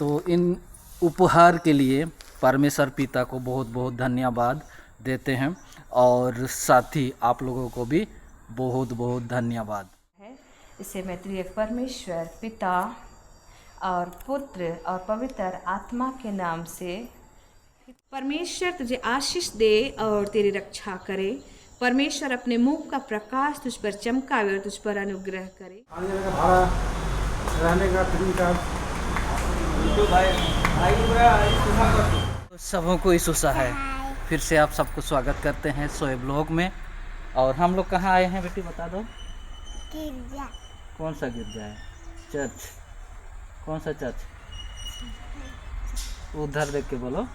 तो इन उपहार के लिए परमेश्वर पिता को बहुत बहुत धन्यवाद देते हैं और साथ ही आप लोगों को भी बहुत बहुत धन्यवाद। इसे मैं त्रिएक परमेश्वर पिता और पुत्र और पवित्र आत्मा के नाम से। परमेश्वर तुझे आशीष दे और तेरी रक्षा करे। परमेश्वर अपने मुंह का प्रकाश तुझ पर चमकावे और तुझ पर अनुग्रह करे। रहने का सबों को ईशुसा है। फिर से आप सबको स्वागत करते हैं सोए ब्लॉग में। और हम लोग कहाँ आए हैं बेटी बता दो। गिरजा। कौन सा गिरजा है? चर्च। कौन सा चर्च? उधर देख के बोलो।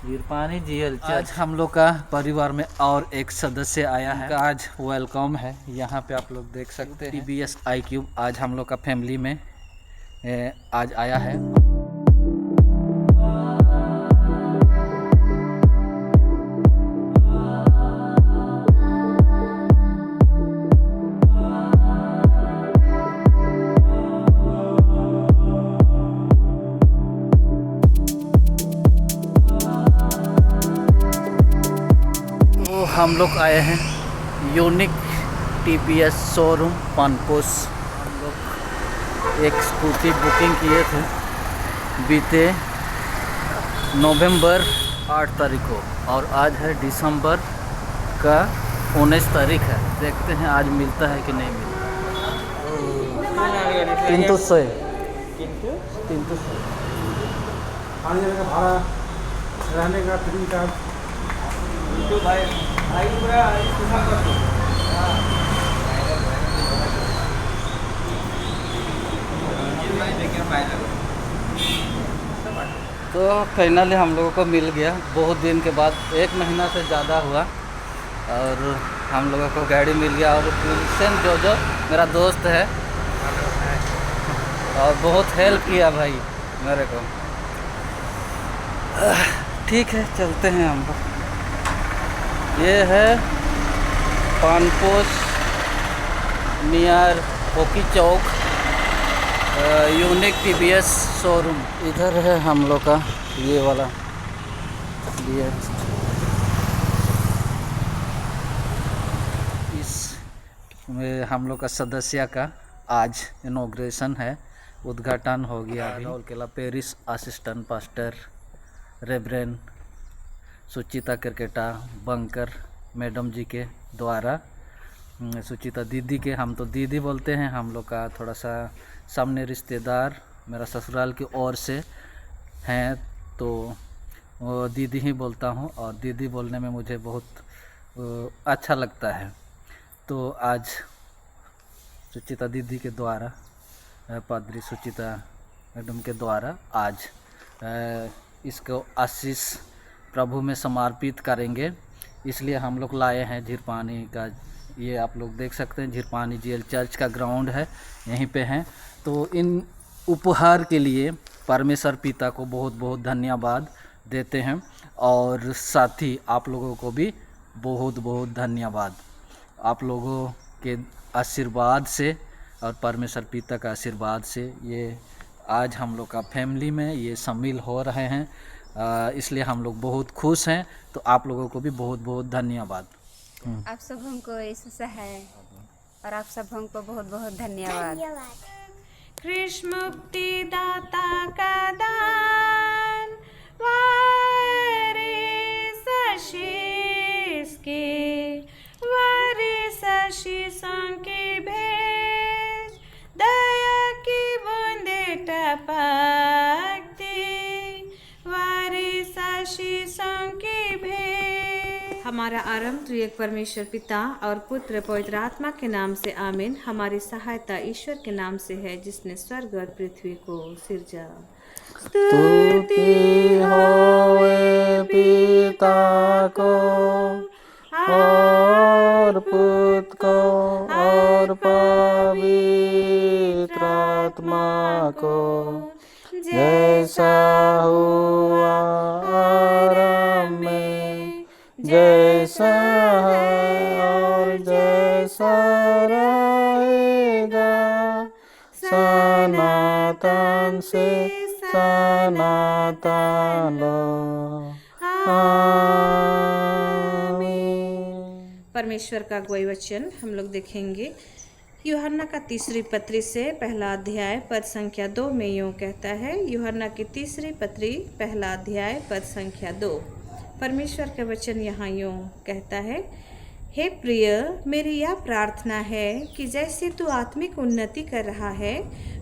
वीरपानी जीएल चर्च। आज हम लोग का परिवार में और एक सदस्य आया है। आज वेलकम है। यहाँ पे आप लोग देख सकते हैं TBS iCube आज हम लोग का फैमिली में आज आया है। तो हम लोग आए हैं यूनिक TBS शोरूम पानपोस। हम लोग एक स्कूटी बुकिंग किए थे बीते नवंबर 8 तारीख को और आज है दिसंबर का 19 तारीख है। देखते हैं आज मिलता है कि नहीं मिलता। 300 आने जाने का भाड़ा, रहने का फ्री का। तो फाइनली हम लोगों को मिल गया बहुत दिन के बाद। 1 महीना से ज़्यादा हुआ और हम लोगों को गाड़ी मिल गया। और विल्सन जो मेरा दोस्त है और बहुत हेल्प किया भाई मेरे को। ठीक है चलते हैं हम लोग। ये है पानपोस नियर होकी चौक यूनिक TBS शोरूम। इधर है हम लोग का ये वाला ये इस में हम लोग का सदस्य का आज इनॉग्रेशन है, उद्घाटन हो गया अभी। राहुल केला पेरिस असिस्टेंट पास्टर रेवरेंड सुचिता क्रिकेटा बंकर मैडम जी के द्वारा, सुचिता दीदी के, हम तो दीदी बोलते हैं, हम लोग का थोड़ा सा सामने रिश्तेदार मेरा ससुराल की ओर से हैं तो वो दीदी ही बोलता हूँ और दीदी बोलने में मुझे बहुत अच्छा लगता है। तो आज सुचिता दीदी के द्वारा पादरी सुचिता मैडम के द्वारा आज इसको आशीष प्रभु में समर्पित करेंगे। इसलिए हम लोग लाए हैं झिरपानी का। ये आप लोग देख सकते हैं झिरपानी जीएल चर्च का ग्राउंड है, यहीं पे हैं। तो इन उपहार के लिए परमेश्वर पिता को बहुत बहुत धन्यवाद देते हैं और साथ ही आप लोगों को भी बहुत बहुत धन्यवाद। आप लोगों के आशीर्वाद से और परमेश्वर पिता का आशीर्वाद से ये आज हम लोग का फैमिली में ये शामिल हो रहे हैं, इसलिए हम लोग बहुत खुश हैं। तो आप लोगों को भी बहुत बहुत धन्यवाद। आप सब हमको ईशुसा है और आप सब हमको बहुत बहुत धन्यवाद। कृष्ण मुक्ति दाता का दान वारिस आशीष के, वारिस आशीषों की भेंट, दया की बूंदे टपकती, वारिस आशीषों की भेंट। हमारा आरंभ त्रिएक परमेश्वर पिता और पुत्र पवित्र आत्मा के नाम से आमीन। हमारी सहायता ईश्वर के नाम से है जिसने स्वर्ग और पृथ्वी को सिरजा। स्तुति होवे पिता को और पुत्र को और पवित्र आत्मा को, जैसा हुआ आरंभ में, जैसा है और जैसा रहेगा सनातन सनातन से सनातन लो। आमीन। परमेश्वर का अगुवाई वचन हम लोग देखेंगे यूहन्ना का तीसरी पत्री से पहला अध्याय पद संख्या 2 में यूँ कहता है। यूहन्ना की तीसरी पत्री पहला अध्याय पद संख्या 2। परमेश्वर का वचन यहाँ यूँ कहता है, हे प्रिय, मेरी यह प्रार्थना है कि जैसे तू आत्मिक उन्नति कर रहा है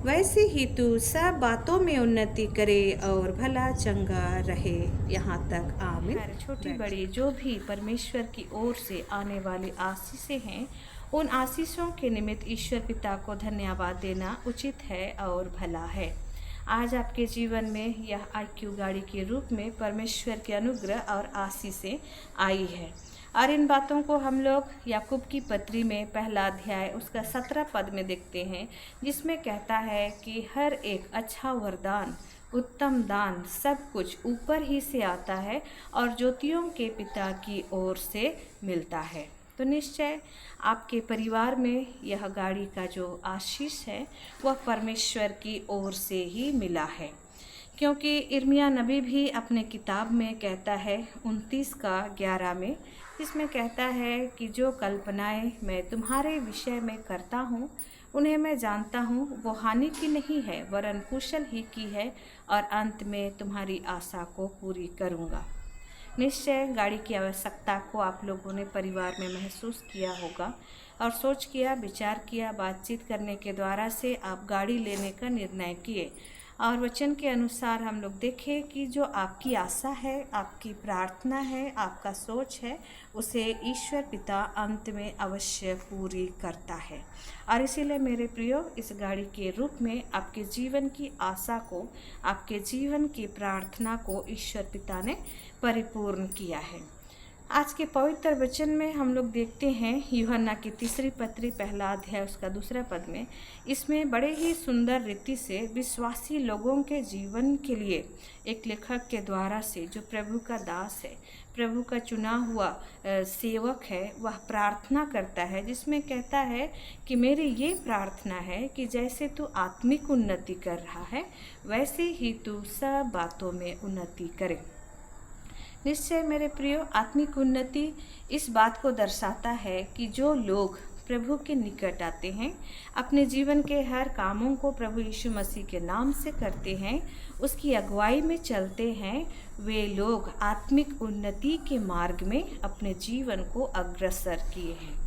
वैसे ही तू सब बातों में उन्नति करे और भला चंगा रहे यहाँ तक। आमीन। छोटी बड़ी जो भी परमेश्वर की ओर से आने वाली आशीषें हैं, उन आशीषों के निमित्त ईश्वर पिता को धन्यवाद देना उचित है और भला है। आज आपके जीवन में यह IQ गाड़ी के रूप में परमेश्वर के अनुग्रह और आशीषें आई है, और इन बातों को हम लोग याकूब की पत्री में पहला अध्याय उसका 17 पद में देखते हैं, जिसमें कहता है कि हर एक अच्छा वरदान, उत्तम दान सब कुछ ऊपर ही से आता है और ज्योतियों के पिता की ओर से मिलता है। तो निश्चय आपके परिवार में यह गाड़ी का जो आशीष है वह परमेश्वर की ओर से ही मिला है, क्योंकि इर्मिया नबी भी अपने किताब में कहता है 29:11 में, जिसमें कहता है कि जो कल्पनाएं मैं तुम्हारे विषय में करता हूँ उन्हें मैं जानता हूँ, वो हानि की नहीं है वरन कुशल ही की है, और अंत में तुम्हारी आशा को पूरी करूँगा। निश्चय गाड़ी की आवश्यकता को आप लोगों ने परिवार में महसूस किया होगा और सोच किया, विचार किया, बातचीत करने के द्वारा से आप गाड़ी लेने का निर्णय किए, और वचन के अनुसार हम लोग देखें कि जो आपकी आशा है, आपकी प्रार्थना है, आपका सोच है, उसे ईश्वर पिता अंत में अवश्य पूरी करता है। और इसीलिए मेरे प्रियो, इस गाड़ी के रूप में आपके जीवन की आशा को, आपके जीवन की प्रार्थना को ईश्वर पिता ने परिपूर्ण किया है। आज के पवित्र वचन में हम लोग देखते हैं यूहन्ना की तीसरी पत्री पहला अध्याय उसका 2 पद में, इसमें बड़े ही सुंदर रीति से विश्वासी लोगों के जीवन के लिए एक लेखक के द्वारा से, जो प्रभु का दास है, प्रभु का चुना हुआ सेवक है, वह प्रार्थना करता है, जिसमें कहता है कि मेरी ये प्रार्थना है कि जैसे तू आत्मिक उन्नति कर रहा है वैसे ही तू सब बातों में उन्नति करे। निश्चय मेरे प्रियो, आत्मिक उन्नति इस बात को दर्शाता है कि जो लोग प्रभु के निकट आते हैं, अपने जीवन के हर कामों को प्रभु यीशु मसीह के नाम से करते हैं, उसकी अगुवाई में चलते हैं, वे लोग आत्मिक उन्नति के मार्ग में अपने जीवन को अग्रसर किए हैं।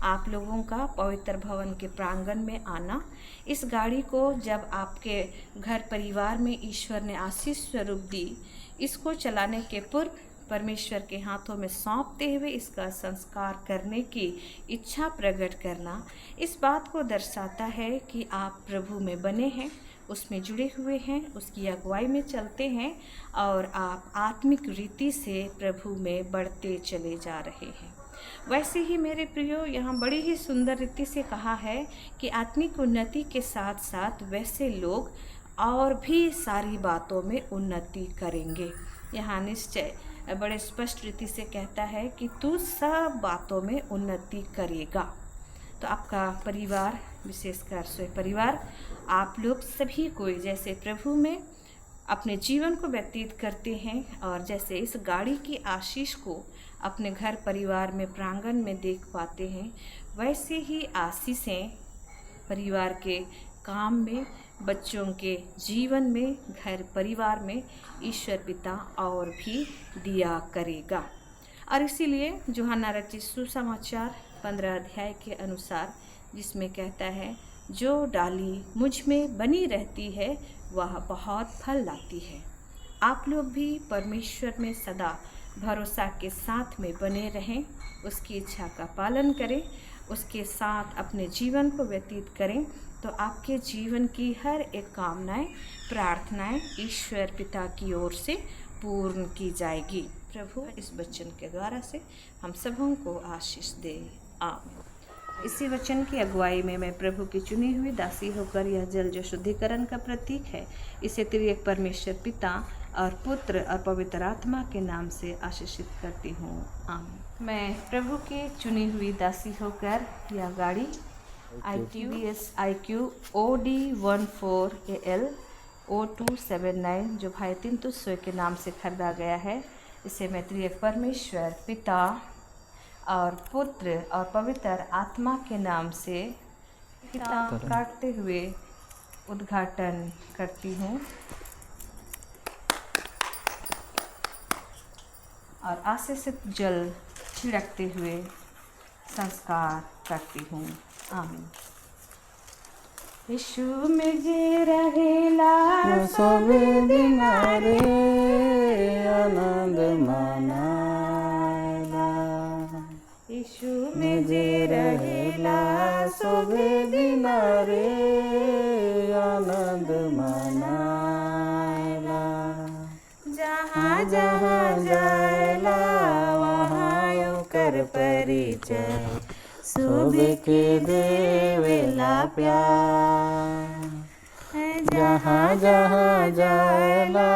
आप लोगों का पवित्र भवन के प्रांगण में आना, इस गाड़ी को जब आपके घर परिवार में ईश्वर ने आशीष स्वरूप दी, इसको चलाने के पूर्व परमेश्वर के हाथों में सौंपते हुए इसका संस्कार करने की इच्छा प्रकट करना, इस बात को दर्शाता है कि आप प्रभु में बने हैं, उसमें जुड़े हुए हैं, उसकी अगुवाई में चलते हैं और आप आत्मिक रीति से प्रभु में बढ़ते चले जा रहे हैं। वैसे ही मेरे प्रियो, यहाँ बड़ी ही सुंदर रीति से कहा है कि आत्मिक उन्नति के साथ साथ वैसे लोग और भी सारी बातों में उन्नति करेंगे। यहाँ निश्चय बड़े स्पष्ट रीति से कहता है कि तू सब बातों में उन्नति करेगा। तो आपका परिवार, विशेषकर स्वयं परिवार, आप लोग सभी कोई जैसे प्रभु में अपने जीवन को व्यतीत करते हैं और जैसे इस गाड़ी की आशीष को अपने घर परिवार में प्रांगण में देख पाते हैं, वैसे ही आशीषें परिवार के काम में, बच्चों के जीवन में, घर परिवार में ईश्वर पिता और भी दिया करेगा। और इसीलिए यूहन्ना रचित सुसमाचार 15 अध्याय के अनुसार, जिसमें कहता है, जो डाली मुझ में बनी रहती है वह बहुत फल लाती है। आप लोग भी परमेश्वर में सदा भरोसा के साथ में बने रहें, उसकी इच्छा का पालन करें, उसके साथ अपने जीवन को व्यतीत करें, तो आपके जीवन की हर एक कामनाएं, प्रार्थनाएं ईश्वर पिता की ओर से पूर्ण की जाएगी। प्रभु इस वचन के द्वारा से हम सबों को आशीष दे। आमीन। इसी वचन की अगुवाई में मैं प्रभु की चुनी हुई दासी होकर यह जल जो शुद्धिकरण का प्रतीक है, इसे त्रिएक परमेश्वर पिता और पुत्र और पवित्र आत्मा के नाम से आशीषित करती हूँ। आमीन। मैं प्रभु की चुनी हुई दासी होकर यह गाड़ी ITVS IQ OD14AL O279 जो भाई तिंतु सोय के नाम से खरीदा गया है। इसे मैं त्रिएक परमेश्वर पिता और पुत्र और पवित्र आत्मा के नाम से पिता काटते हुए उद्घाटन करती हूँ और आशीषित जल छिड़कते हुए संस्कार करती हूँ। आमीन। यीशु में जे रहेला सबे दिन रे आनंद मनाला, यीशु में जे रहेला सबे दिन रे आनंद मनाला, जहाँ जहाँ जाएला वहाँ ओकर परिचय सबे के देवेला प्यार, जहाँ जहाँ जाएला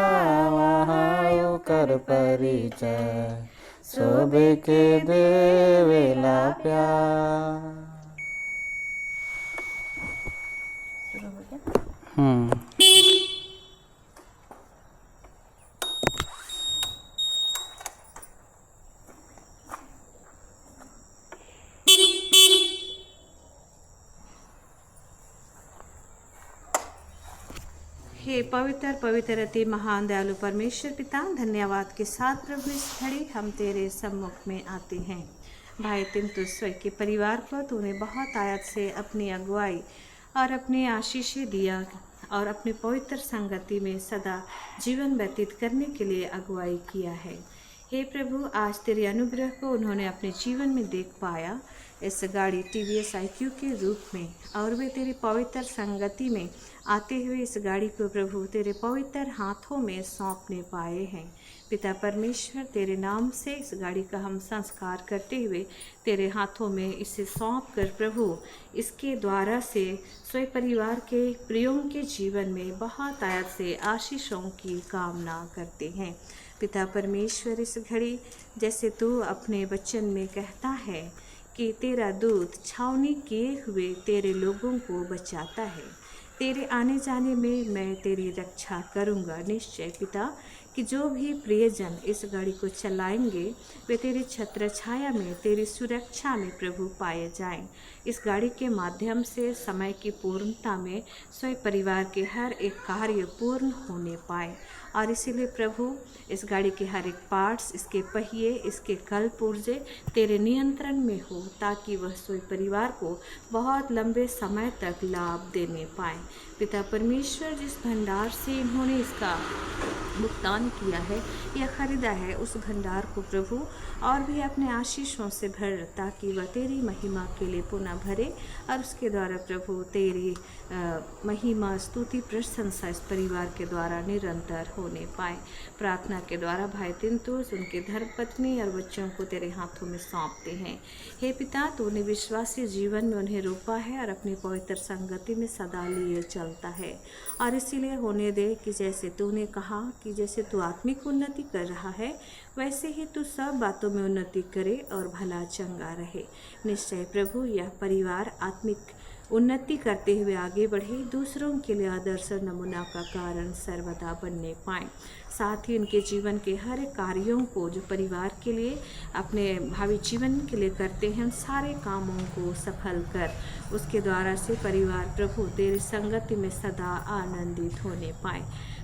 वहाँ ओकर परिचय सबे के देवेला प्यार। शुरू हो गया। हे पवित्र पवित्र अति महान दयालु परमेश्वर पिता, धन्यवाद के साथ प्रभु इस घड़ी हम तेरे सम्मुख में आते हैं। भाई तिंतु सोय के परिवार को तूने बहुत आयत से अपनी अगुवाई और अपनी आशीषें दिया और अपनी पवित्र संगति में सदा जीवन व्यतीत करने के लिए अगुवाई किया है। हे प्रभु, आज तेरे अनुग्रह को उन्होंने अपने जीवन में देख पाया इस गाड़ी TVS IQ के रूप में, और वे तेरी पवित्र संगति में आते हुए इस गाड़ी को प्रभु तेरे पवित्र हाथों में सौंपने पाए हैं। पिता परमेश्वर, तेरे नाम से इस गाड़ी का हम संस्कार करते हुए तेरे हाथों में इसे सौंप कर प्रभु इसके द्वारा से स्वयं परिवार के प्रियों के जीवन में बहुत आयत से आशीषों की कामना करते हैं। पिता परमेश्वर, इस घड़ी जैसे तू अपने वचन में कहता है कि तेरा दूत छावनी किए हुए तेरे लोगों को बचाता है, तेरे आने जाने में मैं तेरी रक्षा करूँगा। निश्चय पिता कि जो भी प्रियजन इस गाड़ी को चलाएंगे वे तेरी छत्र छाया में, तेरी सुरक्षा में प्रभु पाए जाएं। इस गाड़ी के माध्यम से समय की पूर्णता में स्वयं परिवार के हर एक कार्य पूर्ण होने पाए, और इसीलिए प्रभु इस गाड़ी के हर एक पार्ट्स, इसके पहिए, इसके कल पुर्जे तेरे नियंत्रण में हो, ताकि वह स्वयं परिवार को बहुत लंबे समय तक लाभ देने पाए। पिता परमेश्वर, जिस भंडार से इन्होंने इसका भुगतान किया है या खरीदा है, उस भंडार को प्रभु और भी अपने आशीषों से भर, ताकि वह तेरी महिमा के लिए पुनः भरे और उसके द्वारा प्रभु तेरी महिमा, स्तुति, प्रशंसा इस परिवार के द्वारा निरंतर होने पाए। प्रार्थना के द्वारा भाई तिंतुस, उनके धर्मपत्नी और बच्चों को तेरे हाथों में सौंपते हैं। हे पिता, तूने विश्वासी जीवन में उन्हें रोपा है और अपनी पवित्र संगति में सदा लिए चलता है, और इसीलिए होने दे कि जैसे तूने कहा कि जैसे तू आत्मिक उन्नति कर रहा है वैसे ही तू सब बातों में उन्नति करे और भला चंगा रहे। निश्चय प्रभु, यह परिवार आत्मिक उन्नति करते हुए आगे बढ़े, दूसरों के लिए आदर्श नमूना का कारण सर्वदा बनने पाएँ। साथ ही उनके जीवन के हर कार्यों को जो परिवार के लिए, अपने भावी जीवन के लिए करते हैं, उन सारे कामों को सफल कर उसके द्वारा से परिवार प्रभु तेरी संगति में सदा आनंदित होने पाए।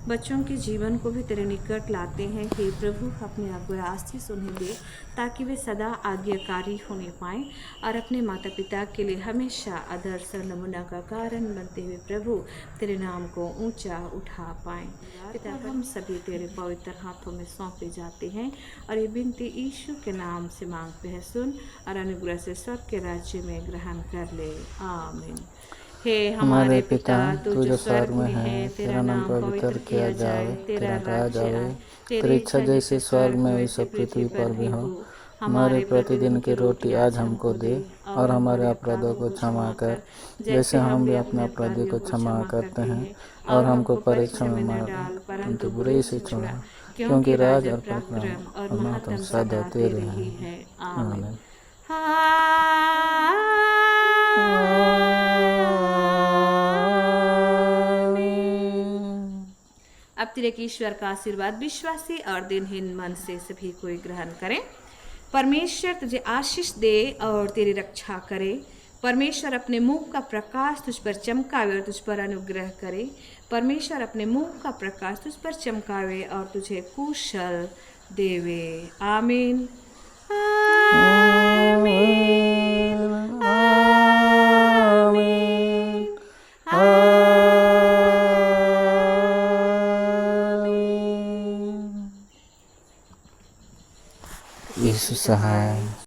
बच्चों के जीवन को भी तेरे निकट लाते हैं। हे प्रभु, अपने अगुआ आशीष उन्हें दे, ताकि वे सदा आज्ञाकारी होने पाएँ और अपने माता पिता के लिए हमेशा आदर्श नमूना का कारण बनते हुए प्रभु तेरे नाम को ऊंचा उठा पाएँ। पिता, हम सभी तेरे पवित्र हाथों में सौंपे जाते हैं और ये विनती यीशु के नाम से मांगते हैं, सुन और अनुग्रह से स्वर्ग के राज्य में ग्रहण कर ले। आमीन। हे हमारे पिता, तू जो स्वर्ग में है, तेरा नाम पवित्र किया जाए, तेरा राज्य आए, तेरी इच्छा जैसे स्वर्ग में वैसे पृथ्वी पर भी हो। हमारे प्रतिदिन की रोटी आज हमको दे, और हमारे अपराधों को क्षमा कर, जैसे हम भी अपने अपराधी को क्षमा करते हैं, और हमको परीक्षा में न डाल, परंतु बुरे से छुड़ा, क्योंकि राज और पराक्रम और महत्व सदा तेरे हैं। आमीन। अब तेरे के ईश्वर का आशीर्वाद विश्वासी और दिनहीन मन से सभी कोई ग्रहण करें। परमेश्वर तुझे आशीष दे और तेरी रक्षा करे। परमेश्वर अपने मुंह का प्रकाश तुझ पर चमकावे और तुझ पर अनुग्रह करे। परमेश्वर अपने मुंह का प्रकाश तुझ पर चमकावे और तुझे कुशल देवे। आमीन आमीन यीशु सहाय।